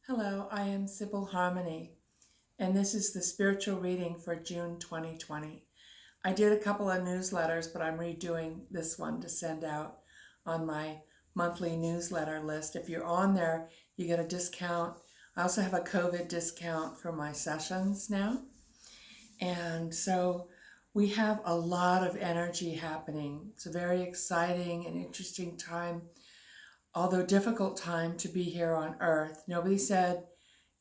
Hello, I am Sibyl Harmony, and this is the spiritual reading for June 2020. I did a couple of newsletters, but I'm redoing this one to send out on my monthly newsletter list. If you're on there, you get a discount. I also have a COVID discount for my sessions now. And so we have a lot of energy happening. It's a very exciting and interesting time, although difficult time to be here on earth. Nobody said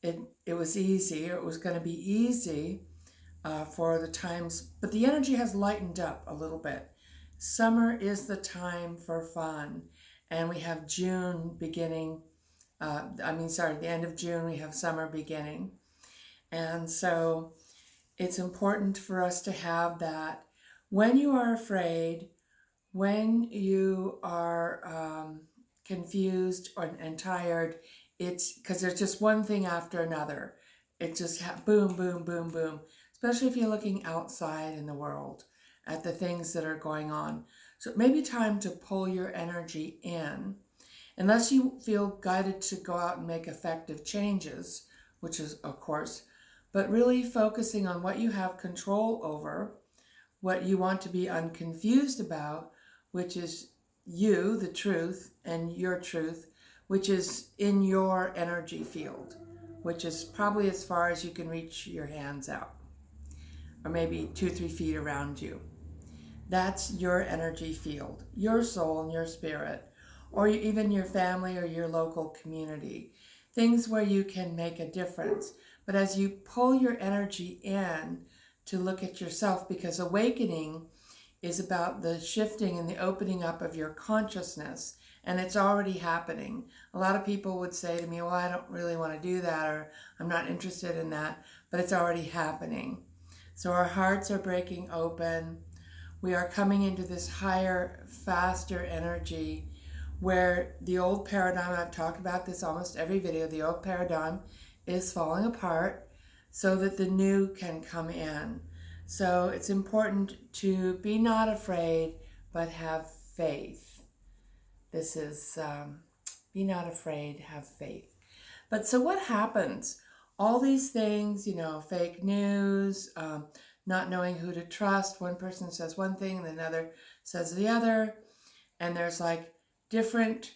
it was easy or it was going to be easy for the times, but the energy has lightened up a little bit. Summer is the time for fun, and we have June beginning. The end of June, we have summer beginning. And so it's important for us to have that. When you are afraid, when you are confused and tired, it's because there's just one thing after another. It just boom, boom, boom, boom, especially if you're looking outside in the world at the things that are going on. So it may be time to pull your energy in, unless you feel guided to go out and make effective changes, which is, of course, but really focusing on what you have control over, what you want to be unconfused about, which is you, the truth, and your truth, which is in your energy field, which is probably as far as you can reach your hands out, or maybe 2-3 feet around you. That's your energy field, your soul and your spirit, or even your family or your local community, things where you can make a difference. But as you pull your energy in to look at yourself, because awakening is about the shifting and the opening up of your consciousness, and it's already happening. A lot of people would say to me, well, I don't really want to do that, or I'm not interested in that, but it's already happening. So our hearts are breaking open. We are coming into this higher, faster energy where the old paradigm, I've talked about this almost every video, the old paradigm is falling apart so that the new can come in. So it's important to be not afraid, but have faith. This is be not afraid, have faith. But so what happens? All these things, fake news, not knowing who to trust. One person says one thing and another says the other. And there's like different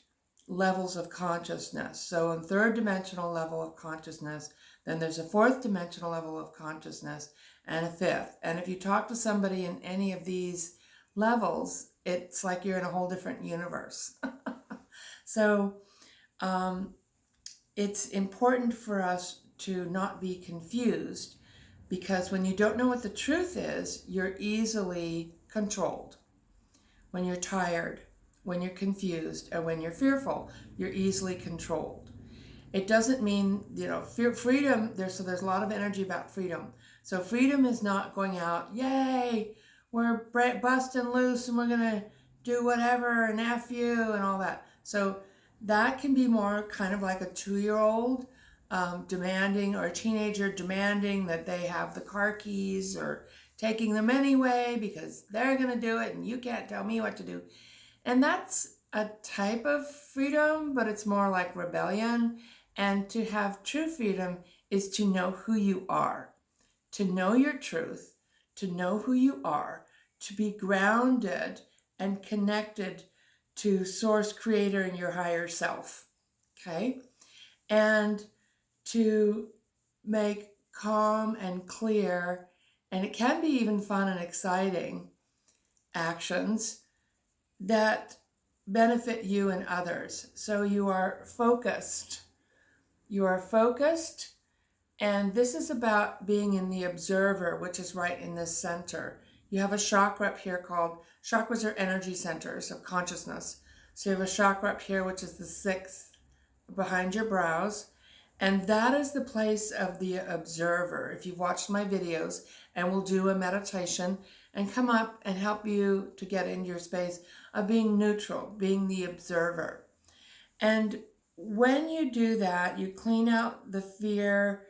levels of consciousness. So in third dimensional level of consciousness, then there's a fourth dimensional level of consciousness, and a fifth. And if you talk to somebody in any of these levels, it's like you're in a whole different universe. So it's important for us to not be confused, because when you don't know what the truth is, you're easily controlled. When you're tired, when you're confused, and when you're fearful, you're easily controlled. It doesn't mean, freedom, there's a lot of energy about freedom. So freedom is not going out, yay, we're busting loose and we're going to do whatever and F you and all that. So that can be more kind of like a 2-year-old demanding, or a teenager demanding that they have the car keys, or taking them anyway because they're going to do it and you can't tell me what to do. And that's a type of freedom, but it's more like rebellion. And to have true freedom is to know who you are, to know your truth, to know who you are, to be grounded and connected to Source, Creator, and your higher self, okay? And to make calm and clear, and it can be even fun and exciting actions that benefit you and others. So you are focused. You are focused, and this is about being in the observer, which is right in this center. You have a chakra up here called, chakras are energy centers of consciousness. So you have a chakra up here, which is the 6th behind your brows, and that is the place of the observer. If you've watched my videos, and we'll do a meditation and come up and help you to get into your space of being neutral, being the observer. And when you do that, you clean out the fear,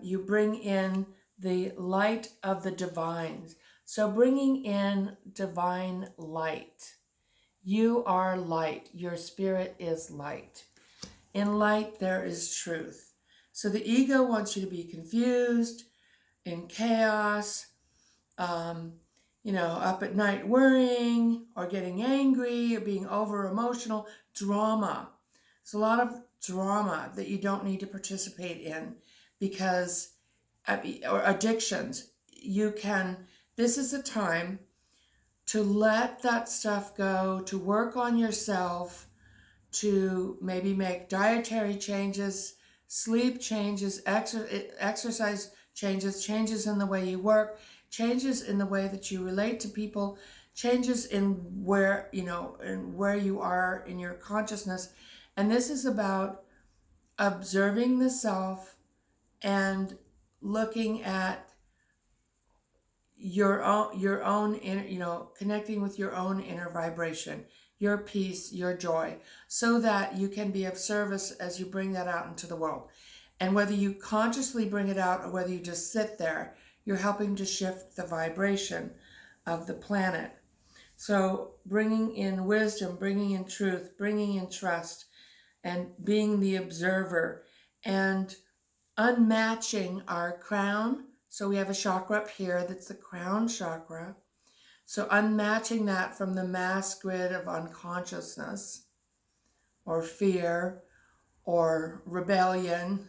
you bring in the light of the divine. So bringing in divine light. You are light. Your spirit is light. In light, there is truth. So the ego wants you to be confused, in chaos, up at night worrying or getting angry or being over emotional. Drama. It's a lot of drama that you don't need to participate in, because, or addictions, this is a time to let that stuff go, to work on yourself, to maybe make dietary changes, sleep changes, exercise changes in the way you work, changes in the way that you relate to people, changes in where you are in your consciousness. And this is about observing the self and looking at your own inner, connecting with your own inner vibration, your peace, your joy, so that you can be of service as you bring that out into the world. And whether you consciously bring it out or whether you just sit there, you're helping to shift the vibration of the planet. So bringing in wisdom, bringing in truth, bringing in trust, and being the observer, and unmatching our crown. So we have a chakra up here that's the crown chakra. So unmatching that from the mass grid of unconsciousness or fear or rebellion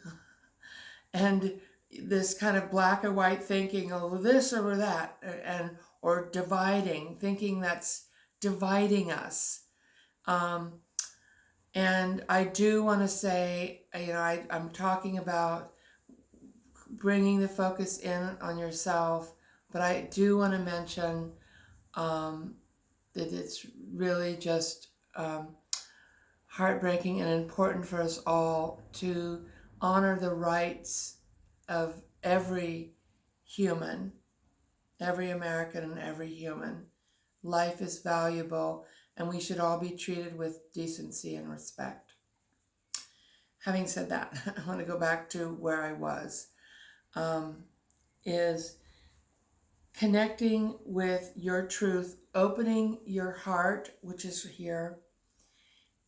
and this kind of black or white thinking, oh, this or that, or dividing, thinking that's dividing us. And I do want to say, I'm talking about bringing the focus in on yourself, but I do want to mention that it's really just heartbreaking and important for us all to honor the rights of every human, every American and every human. Life is valuable, and we should all be treated with decency and respect. Having said that, I want to go back to where I was. Is connecting with your truth, opening your heart, which is here,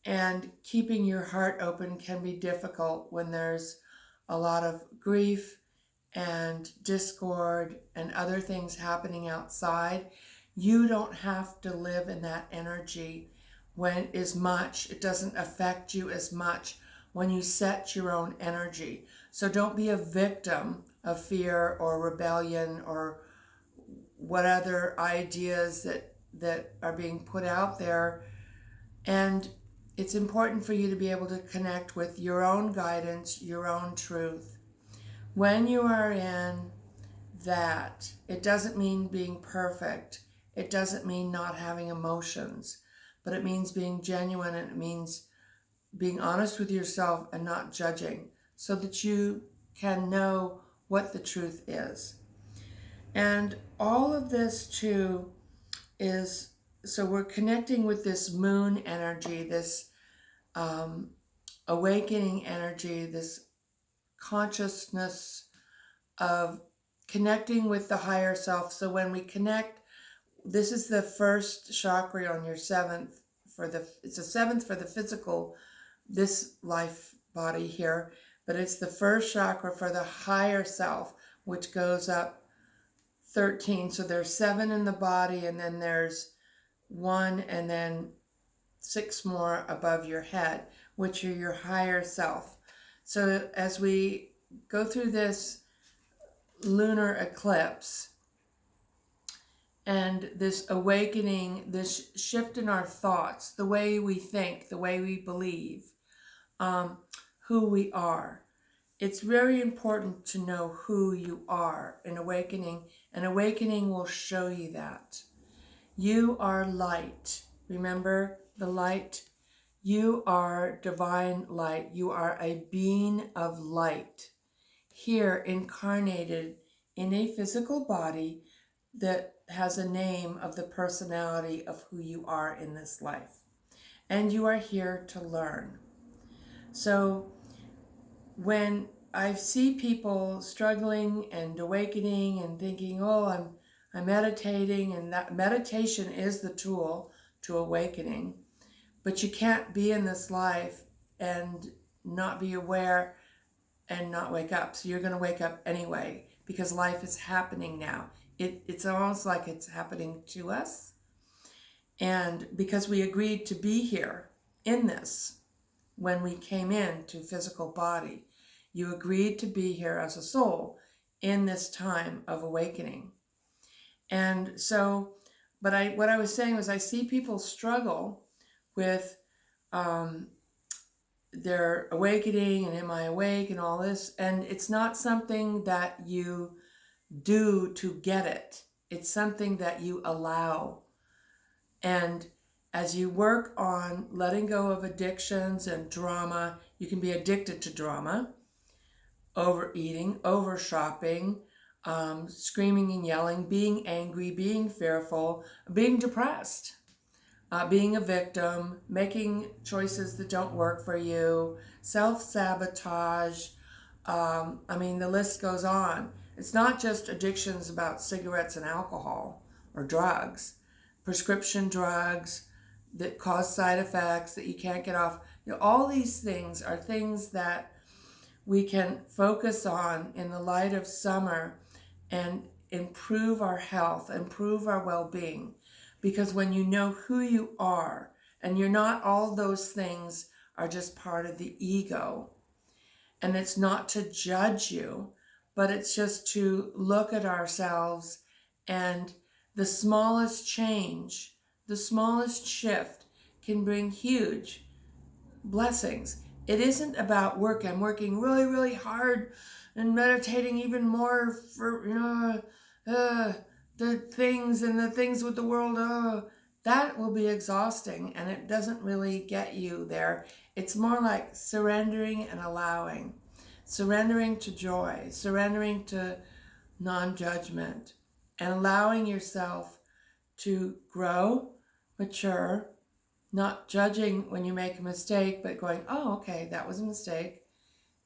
and keeping your heart open can be difficult when there's a lot of grief and discord and other things happening outside. You don't have to live in that energy it doesn't affect you as much when you set your own energy. So don't be a victim of fear or rebellion or what other ideas that are being put out there. And it's important for you to be able to connect with your own guidance, your own truth. When you are in that, it doesn't mean being perfect. It doesn't mean not having emotions, but it means being genuine, and it means being honest with yourself and not judging, so that you can know what the truth is. And all of this too is, so we're connecting with this moon energy, this awakening energy, this consciousness of connecting with the higher self. So when we connect, this is the first chakra on your seventh, it's a seventh for the physical, this life body here, but it's the first chakra for the higher self, which goes up 13. So there's 7 in the body, and then there's 1, and then 6 more above your head, which are your higher self. So as we go through this lunar eclipse and this awakening, this shift in our thoughts, the way we think, the way we believe, who we are. It's very important to know who you are in awakening, and awakening will show you that. You are light. Remember the light? You are divine light. You are a being of light, here incarnated in a physical body that has a name of the personality of who you are in this life. And you are here to learn. So when I see people struggling and awakening and thinking, oh, I'm meditating, and that meditation is the tool to awakening, but you can't be in this life and not be aware and not wake up. So you're going to wake up anyway because life is happening now. It's almost like it's happening to us. And because we agreed to be here in this when we came into physical body, you agreed to be here as a soul in this time of awakening. And so, but what I was saying was I see people struggle with their awakening and am I awake and all this. And it's not something that you do to get it. It's something that you allow. And as you work on letting go of addictions and drama, you can be addicted to drama, overeating, over shopping, screaming and yelling, being angry, being fearful, being depressed, being a victim, making choices that don't work for you, self-sabotage. The list goes on. It's not just addictions about cigarettes and alcohol or drugs, prescription drugs that cause side effects that you can't get off. All these things are things that we can focus on in the light of summer and improve our health, improve our well-being. Because when you know who you are, and you're not all those things are just part of the ego, and it's not to judge you, but it's just to look at ourselves, and the smallest change, the smallest shift can bring huge blessings. It isn't about work. I'm working really, really hard and meditating even more for, the things and the things with the world. That will be exhausting and it doesn't really get you there. It's more like surrendering and allowing. Surrendering to joy, surrendering to non-judgment, and allowing yourself to grow, mature, not judging when you make a mistake, but going, oh, okay, that was a mistake.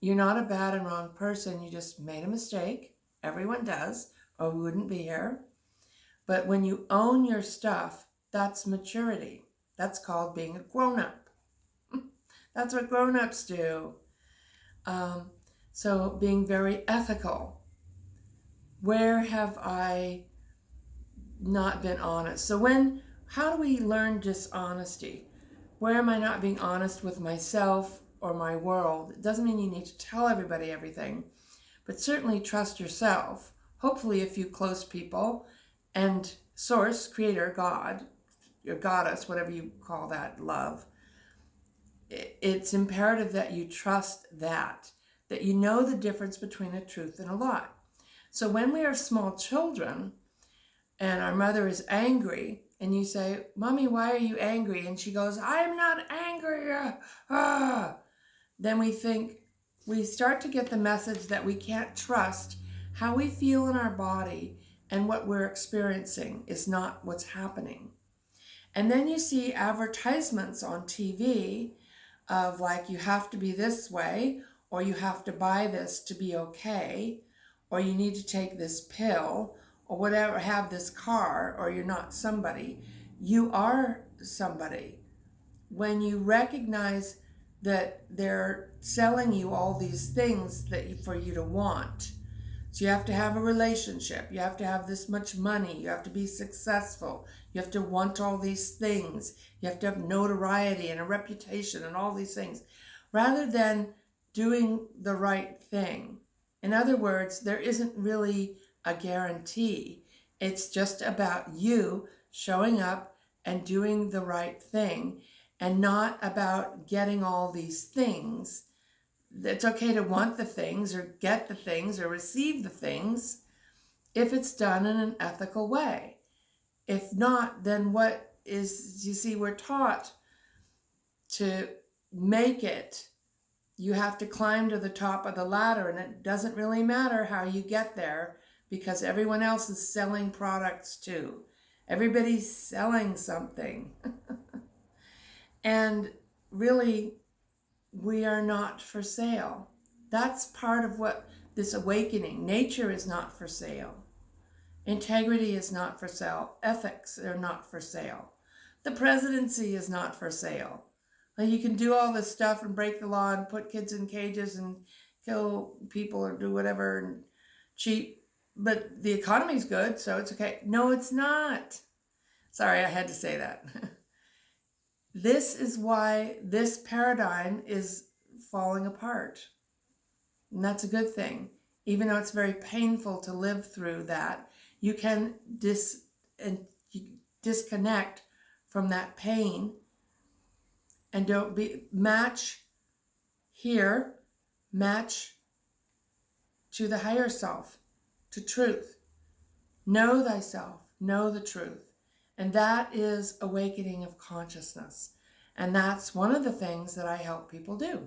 You're not a bad and wrong person. You just made a mistake. Everyone does, or we wouldn't be here. But when you own your stuff, that's maturity. That's called being a grown-up. That's what grown-ups do. So being very ethical. Where have I not been honest? So how do we learn dishonesty? Where am I not being honest with myself or my world? It doesn't mean you need to tell everybody everything, but certainly trust yourself. Hopefully a few close people and source, creator, God, your goddess, whatever you call that, love. It's imperative that you trust that you know the difference between a truth and a lie. So when we are small children and our mother is angry and you say, Mommy, why are you angry? And she goes, I'm not angry. Then we start to get the message that we can't trust how we feel in our body and what we're experiencing is not what's happening. And then you see advertisements on TV of like, you have to be this way, or you have to buy this to be okay, or you need to take this pill, or whatever, have this car, or you're not somebody. You are somebody. When you recognize that they're selling you all these things for you to want. So you have to have a relationship. You have to have this much money. You have to be successful. You have to want all these things. You have to have notoriety and a reputation and all these things. Rather than doing the right thing. In other words, there isn't really a guarantee. It's just about you showing up and doing the right thing and not about getting all these things. It's okay to want the things or get the things or receive the things if it's done in an ethical way. If not, then we're taught to make it. You have to climb to the top of the ladder, and it doesn't really matter how you get there because everyone else is selling products too. Everybody's selling something. And really, we are not for sale. That's part of what this awakening. Nature is not for sale. Integrity is not for sale. Ethics are not for sale. The presidency is not for sale. Like, you can do all this stuff and break the law and put kids in cages and kill people or do whatever and cheat, but the economy's good, so it's okay. No, it's not. Sorry, I had to say that. This is why this paradigm is falling apart. And that's a good thing. Even though it's very painful to live through that, you can disconnect from that pain and don't match here, match to the higher self, to truth. Know thyself, know the truth. And that is awakening of consciousness. And that's one of the things that I help people do.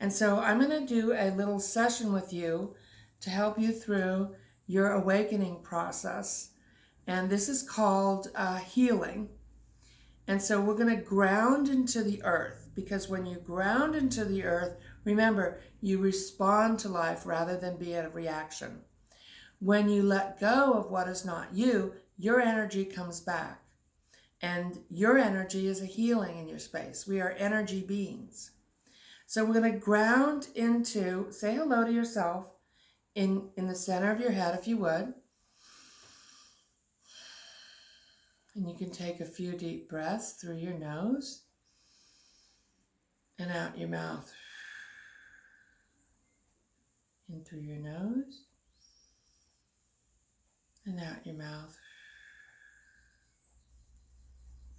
And so I'm going to do a little session with you to help you through your awakening process. And this is called healing. And so we're going to ground into the earth, because when you ground into the earth, remember, you respond to life rather than be a reaction. When you let go of what is not you, your energy comes back. And your energy is a healing in your space. We are energy beings. So we're going to ground into, say hello to yourself in the center of your head, if you would. And you can take a few deep breaths through your nose and out your mouth. In through your nose and out your mouth.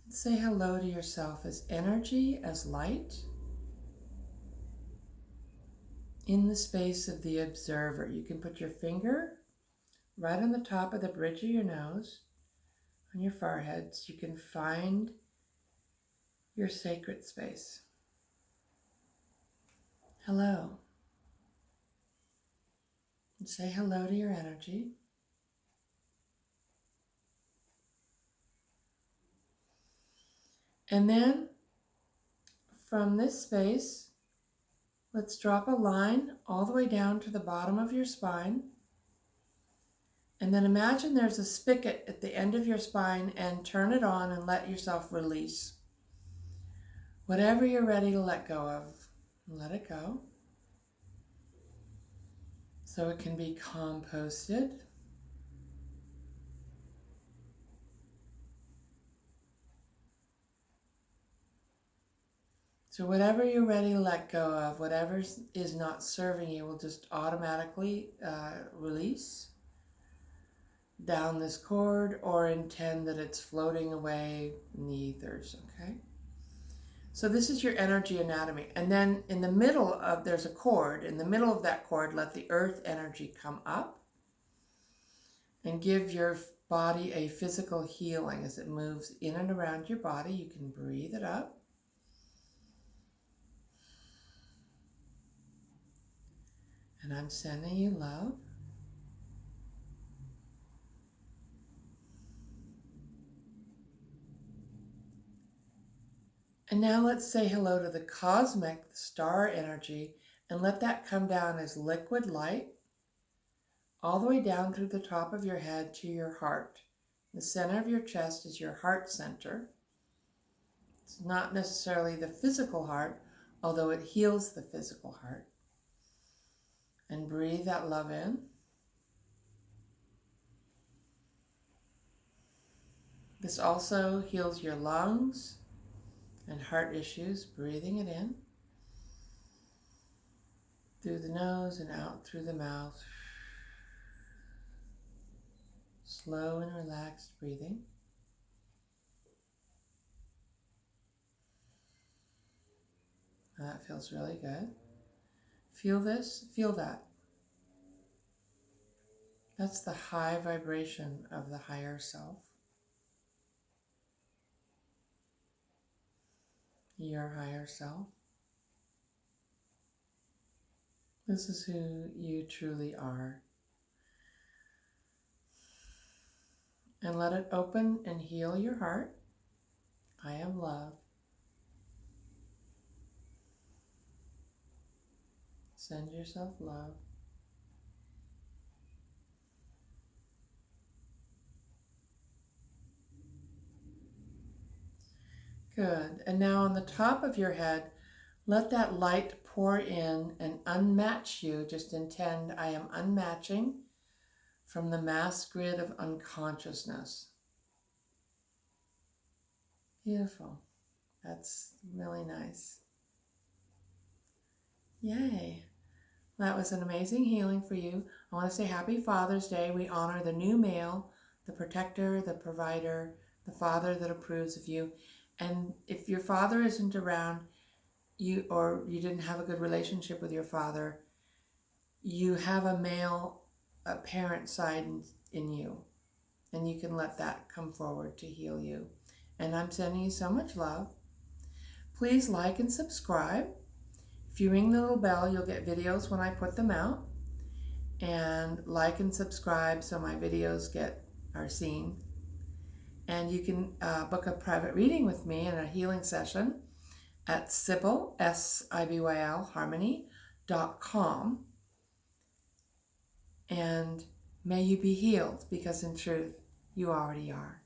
And say hello to yourself as energy, as light, in the space of the observer. You can put your finger right on the top of the bridge of your nose, on your forehead, so you can find your sacred space. Hello. And say hello to your energy. And then from this space, let's drop a line all the way down to the bottom of your spine. And then imagine there's a spigot at the end of your spine, and turn it on and let yourself release. Whatever you're ready to let go of, let it go. So it can be composted. So whatever you're ready to let go of, whatever is not serving you, will just automatically release down this cord, or intend that it's floating away in the ethers, okay? So this is your energy anatomy. And then in the middle of, there's a cord. In the middle of that cord, let the earth energy come up and give your body a physical healing as it moves in and around your body. You can breathe it up. And I'm sending you love. And now let's say hello to the cosmic star energy, and let that come down as liquid light all the way down through the top of your head to your heart. The center of your chest is your heart center. It's not necessarily the physical heart, although it heals the physical heart. And breathe that love in. This also heals your lungs and heart issues, breathing it in through the nose and out through the mouth. Slow and relaxed breathing. That feels really good. Feel this, feel that. That's the high vibration of the higher self. Your higher self. This is who you truly are. And let it open and heal your heart. I am love. Send yourself love. Good. And now on the top of your head, let that light pour in and unmatch you. Just intend, I am unmatching from the mass grid of unconsciousness. Beautiful. That's really nice. Yay. That was an amazing healing for you. I want to say Happy Father's Day. We honor the new male, the protector, the provider, the father that approves of you. And if your father isn't around, or you didn't have a good relationship with your father, you have a male parent side in you. And you can let that come forward to heal you. And I'm sending you so much love. Please like and subscribe. If you ring the little bell, you'll get videos when I put them out. And like and subscribe so my videos are seen. And you can book a private reading with me in a healing session at Sibyl, Sibyl, harmony.com. And may you be healed, because in truth, you already are.